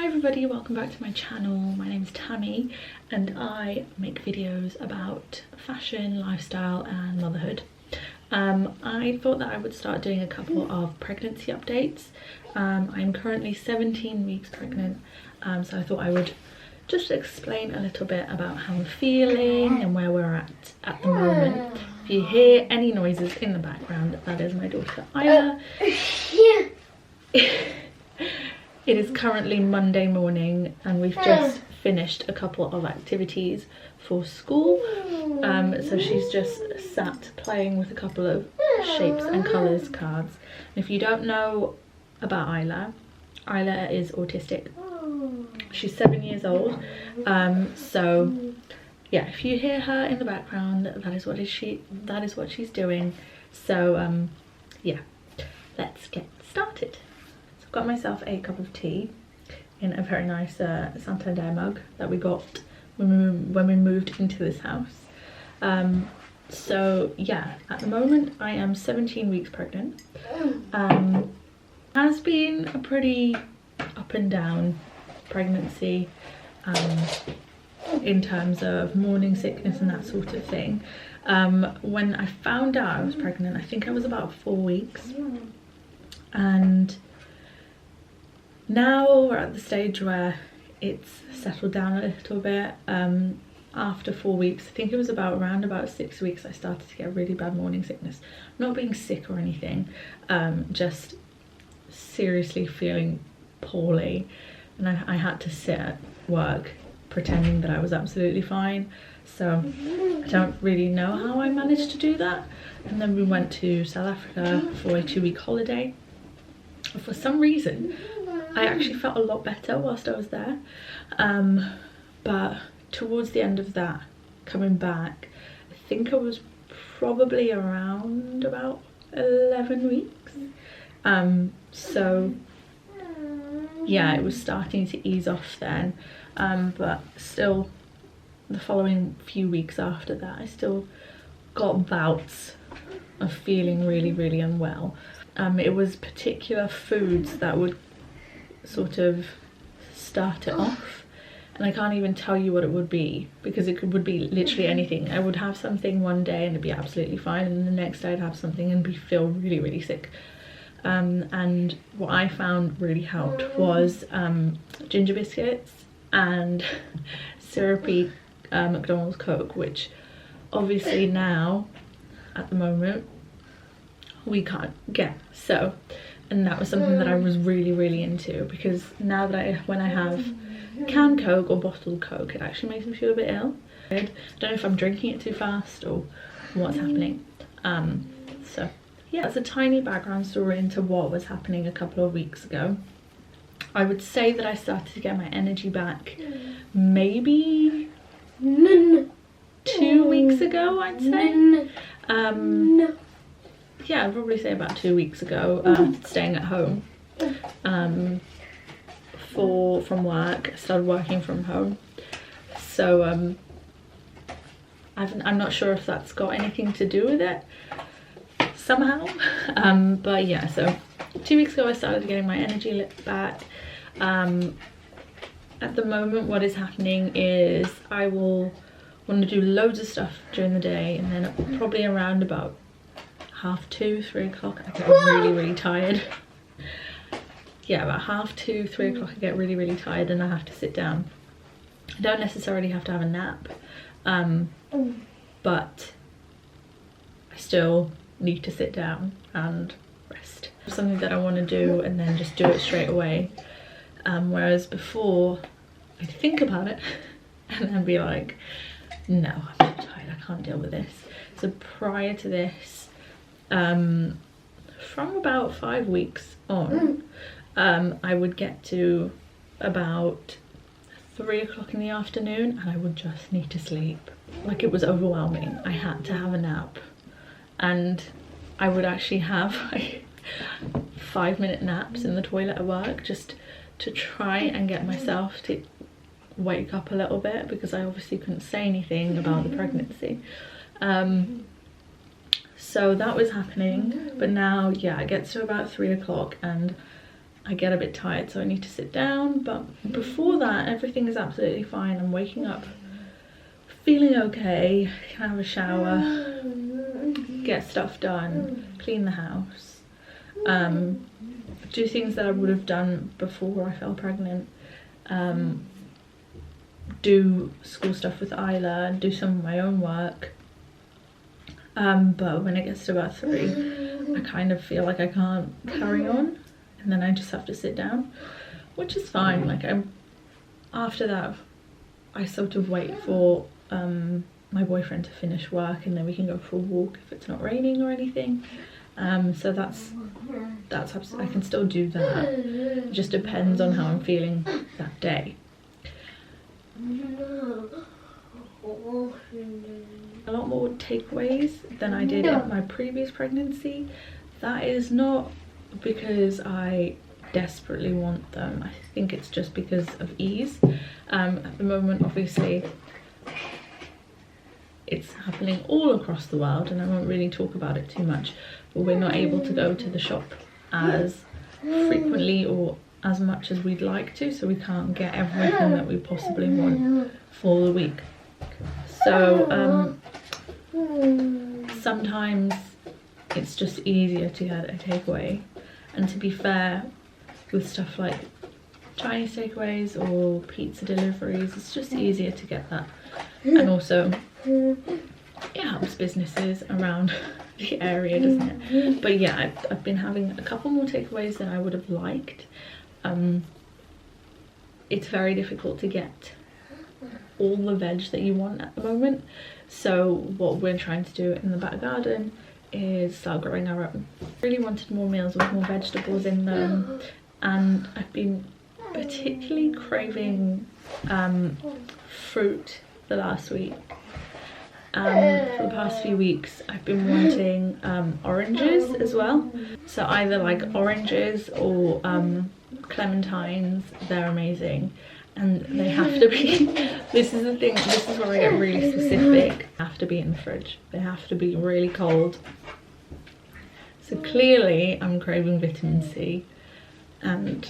Hi everybody, welcome back to my channel. My name's Tammy and I make videos about fashion, lifestyle and motherhood. I thought that I would start doing a couple of pregnancy updates. I'm currently 17 weeks pregnant, so I thought I would just explain a little bit about how I'm feeling and where we're at the moment. If you hear any noises in the background, that is my daughter Isla. It is currently Monday morning and we've just finished a couple of activities for school. So she's just sat playing with a couple of shapes and colours cards. And if you don't know about Isla, Isla is autistic. She's 7 years old. So yeah, if you hear her in the background, that is what she's doing. So yeah, let's get started. Got myself a cup of tea in a very nice Santander mug that we got when we moved into this house. So yeah, at the moment I am 17 weeks pregnant. Has been a pretty up and down pregnancy in terms of morning sickness and that sort of thing. When I found out I was pregnant, I think I was about 4 weeks, and now we're at the stage where it's settled down a little bit. After 4 weeks, I think it was around about 6 weeks, I started to get really bad morning sickness. Not being sick or anything, just seriously feeling poorly, and I had to sit at work pretending that I was absolutely fine. So I don't really know how I managed to do that. And then we went to South Africa for a 2-week holiday. For some reason I actually felt a lot better whilst I was there, but towards the end of that, coming back, I think I was probably around about 11 weeks. So yeah, it was starting to ease off then, but still the following few weeks after that I still got bouts of feeling really unwell. It was particular foods that would sort of start it off, and I can't even tell you what it would be, because it would be literally anything. I would have something one day and it'd be absolutely fine, and the next day I'd have something and feel really sick. And what I found really helped was ginger biscuits and syrupy McDonald's Coke, which obviously now at the moment we can't get. So, and that was something that I was really into, because now that when I have canned Coke or bottled Coke, it actually makes me feel a bit ill. I don't know if I'm drinking it too fast or what's happening. So yeah, that's a tiny background story into what was happening a couple of weeks ago. I would say that I started to get my energy back maybe 2 weeks ago, I'd say. Yeah, I'd probably say about 2 weeks ago, staying at home from work. I started working from home, so I'm not sure if that's got anything to do with it somehow, but yeah, so 2 weeks ago I started getting my energy back. At the moment what is happening is I will want to do loads of stuff during the day, and then probably around about 2:30, 3 o'clock I get really tired. Yeah, about 2:30, 3 o'clock I get really tired and I have to sit down. I don't necessarily have to have a nap, but I still need to sit down and rest. Something that I want to do and then just do it straight away, whereas before I'd think about it and then be like, no, I'm too tired, I can't deal with this. So prior to this, from about 5 weeks on, I would get to about 3 o'clock in the afternoon and I would just need to sleep. Like, it was overwhelming. I had to have a nap, and I would actually have like 5-minute naps in the toilet at work just to try and get myself to wake up a little bit, because I obviously couldn't say anything about the pregnancy. So that was happening, but now yeah, it gets to about 3 o'clock and I get a bit tired, so I need to sit down. But before that, everything is absolutely fine. I'm waking up feeling okay, can have a shower, get stuff done, clean the house, do things that I would have done before I fell pregnant, do school stuff with Isla, do some of my own work. But when it gets to about 3, I kind of feel like I can't carry on, and then I just have to sit down, which is fine. Like, after that, I sort of wait for my boyfriend to finish work, and then we can go for a walk if it's not raining or anything. So that's I can still do that. It just depends on how I'm feeling that day. A lot more takeaways than I did in my previous pregnancy. That is not because I desperately want them. I think it's just because of ease. At the moment, obviously, it's happening all across the world, and I won't really talk about it too much, but we're not able to go to the shop as frequently or as much as we'd like to, so we can't get everything that we possibly want for the week. So sometimes it's just easier to get a takeaway, and to be fair, with stuff like Chinese takeaways or pizza deliveries, it's just easier to get that. And also it helps businesses around the area, doesn't it? But yeah, I've been having a couple more takeaways than I would have liked. It's very difficult to get all the veg that you want at the moment, so what we're trying to do in the back garden is start growing our own. Really wanted more meals with more vegetables in them, and I've been particularly craving fruit the last week. For the past few weeks I've been wanting oranges as well, so either like oranges or clementines. They're amazing, and they have to be this is the thing, this is where I get really specific, they have to be in the fridge, they have to be really cold. So clearly I'm craving vitamin C and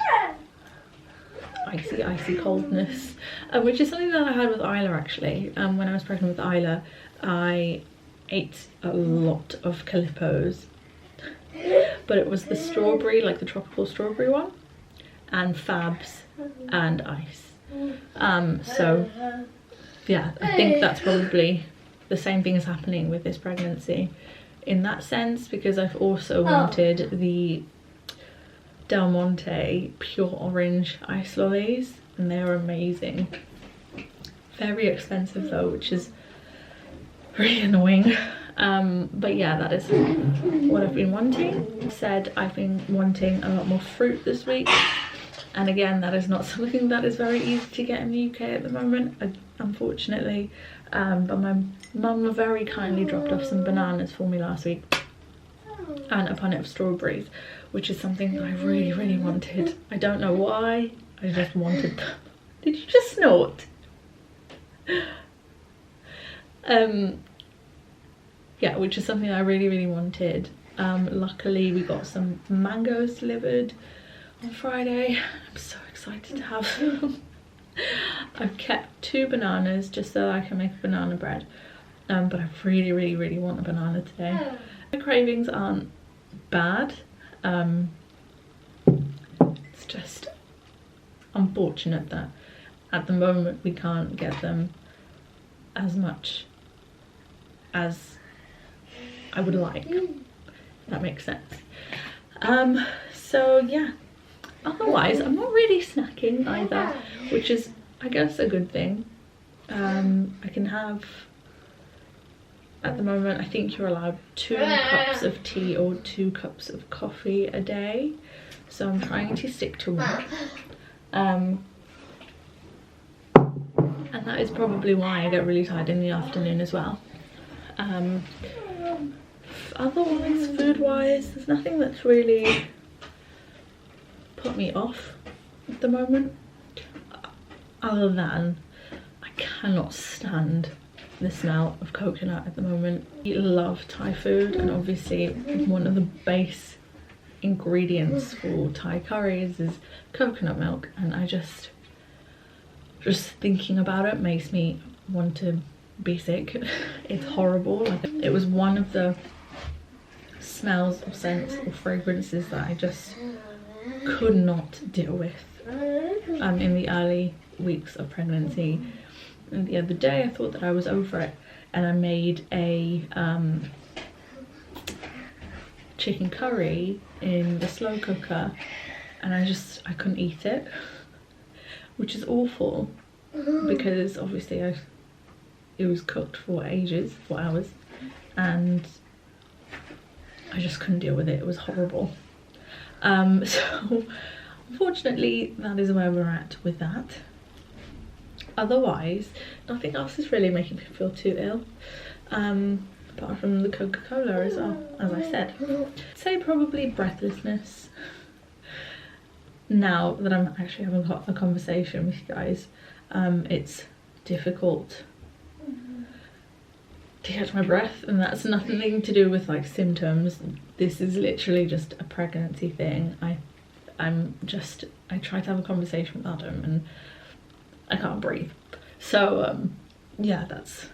icy coldness, which is something that I had with Isla actually. When I was pregnant with Isla, I ate a lot of Calippos, but it was the strawberry, like the tropical strawberry one, and Fabs and ice. So yeah, I think that's probably the same thing is happening with this pregnancy in that sense, because I've also wanted the Del Monte pure orange ice lollies, and they're amazing. Very expensive though, which is really annoying. But yeah, that is what I've been wanting. Said I've been wanting a lot more fruit this week, and again, that is not something that is very easy to get in the UK at the moment, unfortunately. But my mum very kindly dropped off some bananas for me last week and a punnet of strawberries, which is something that I really wanted. I don't know why, I just wanted them. Did you just snort? Yeah, which is something I really wanted. Luckily we got some mangoes delivered on Friday. I'm so excited to have them. I've kept 2 bananas just so I can make a banana bread, but I really want a banana today. The cravings aren't bad. It's just unfortunate that at the moment we can't get them as much as I would like, if that makes sense. So yeah, otherwise I'm not really snacking either, which is, I guess, a good thing. I can have, at the moment, I think you're allowed 2 cups of tea or 2 cups of coffee a day, so I'm trying to stick to one. And that is probably why I get really tired in the afternoon as well. Otherwise, food-wise, there's nothing that's really put me off at the moment, other than I cannot stand the smell of coconut at the moment. I love Thai food, and obviously one of the base ingredients for Thai curries is coconut milk, and I just thinking about it makes me want to be sick. It's horrible. Like, it was one of the smells or scents or fragrances that I just could not deal with in the early weeks of pregnancy. And the other day I thought that I was over it, and I made a chicken curry in the slow cooker, and I couldn't eat it, which is awful because obviously it was cooked for ages, for hours, and I just couldn't deal with it. It was horrible. So unfortunately that is where we're at with that. Otherwise nothing else is really making me feel too ill, apart from the Coca-Cola as well, as I said. I'd say probably breathlessness. Now that I'm actually having a conversation with you guys, it's difficult to catch my breath, and that's nothing to do with like symptoms. This is literally just a pregnancy thing. I try to have a conversation with Adam and I can't breathe. So yeah, that's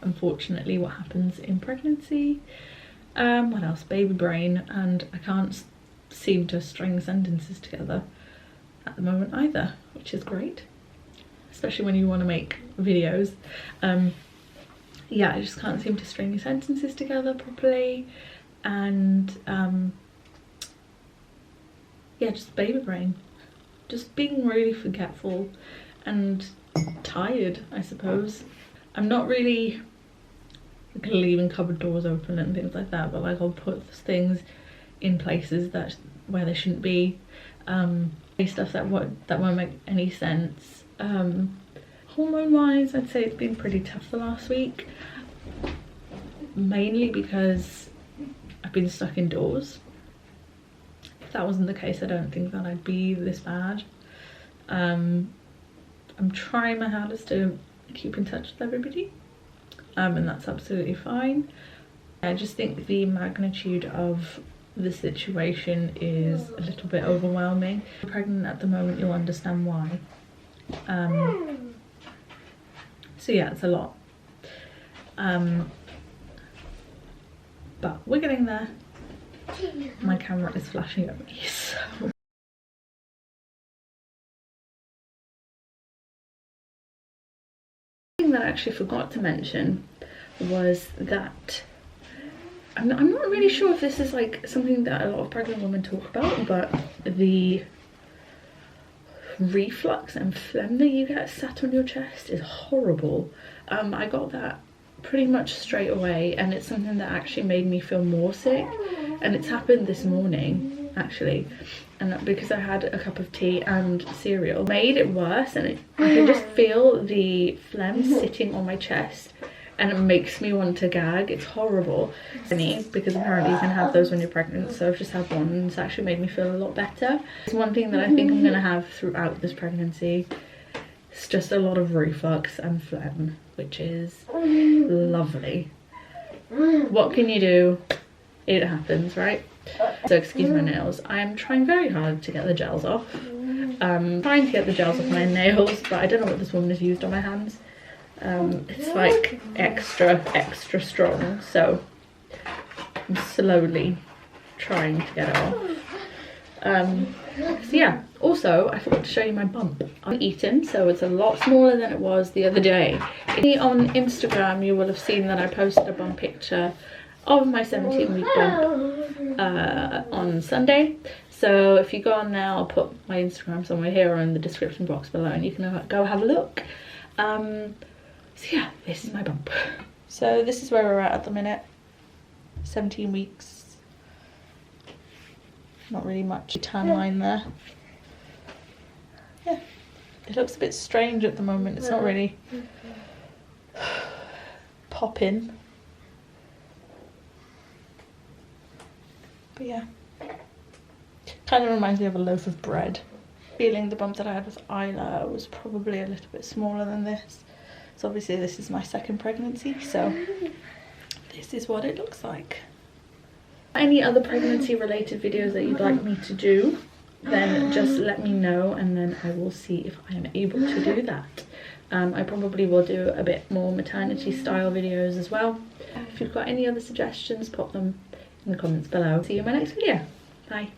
unfortunately what happens in pregnancy. What else? Baby brain, and I can't seem to string sentences together at the moment either, which is great, especially when you want to make videos. Yeah, I just can't seem to string sentences together properly, and yeah, just baby brain, just being really forgetful and tired, I suppose. I'm not really like leaving cupboard doors open and things like that, but like I'll put things in places where they shouldn't be, stuff that won't make any sense. Hormone wise, I'd say it's been pretty tough the last week, mainly because I've been stuck indoors. If that wasn't the case, I don't think that I'd be this bad. I'm trying my hardest to keep in touch with everybody, and that's absolutely fine. I just think the magnitude of the situation is a little bit overwhelming. If you're pregnant at the moment, you'll understand why. So yeah, it's a lot, but we're getting there. My camera is flashing at me, so. Thing that I actually forgot to mention was that I'm not really sure if this is like something that a lot of pregnant women talk about, but the reflux and phlegm that you get sat on your chest is horrible. I got that pretty much straight away, and it's something that actually made me feel more sick, and it's happened this morning actually, and because I had a cup of tea and cereal made it worse, and I can just feel the phlegm sitting on my chest, and it makes me want to gag. It's horrible, because apparently you can have those when you're pregnant, so I've just had one and it's actually made me feel a lot better. It's one thing that I think I'm going to have throughout this pregnancy. It's just a lot of reflux and phlegm, which is lovely. What can you do? It happens, right? So excuse my nails. I'm trying very hard to get the gels off. Trying to get the gels off my nails, but I don't know what this woman has used on my hands. It's like extra strong, so I'm slowly trying to get it off. So yeah, also I forgot to show you my bump. I'm eaten, so it's a lot smaller than it was the other day. On Instagram you will have seen that I posted a bump picture of my 17-week bump on Sunday. So if you go on there, I'll put my Instagram somewhere here or in the description box below, and you can go have a look. So yeah, this is my bump. So this is where we're at the minute. 17 weeks. Not really much tan line there. Yeah, it looks a bit strange at the moment. It's not really popping. But yeah, kind of reminds me of a loaf of bread. Feeling the bump that I had with Isla was probably a little bit smaller than this. So obviously this is my second pregnancy, so this is what it looks like. Any other pregnancy related videos that you'd like me to do, then just let me know and then I will see if I am able to do that. I probably will do a bit more maternity style videos as well. If you've got any other suggestions, pop them in the comments below. See you in my next video. Bye.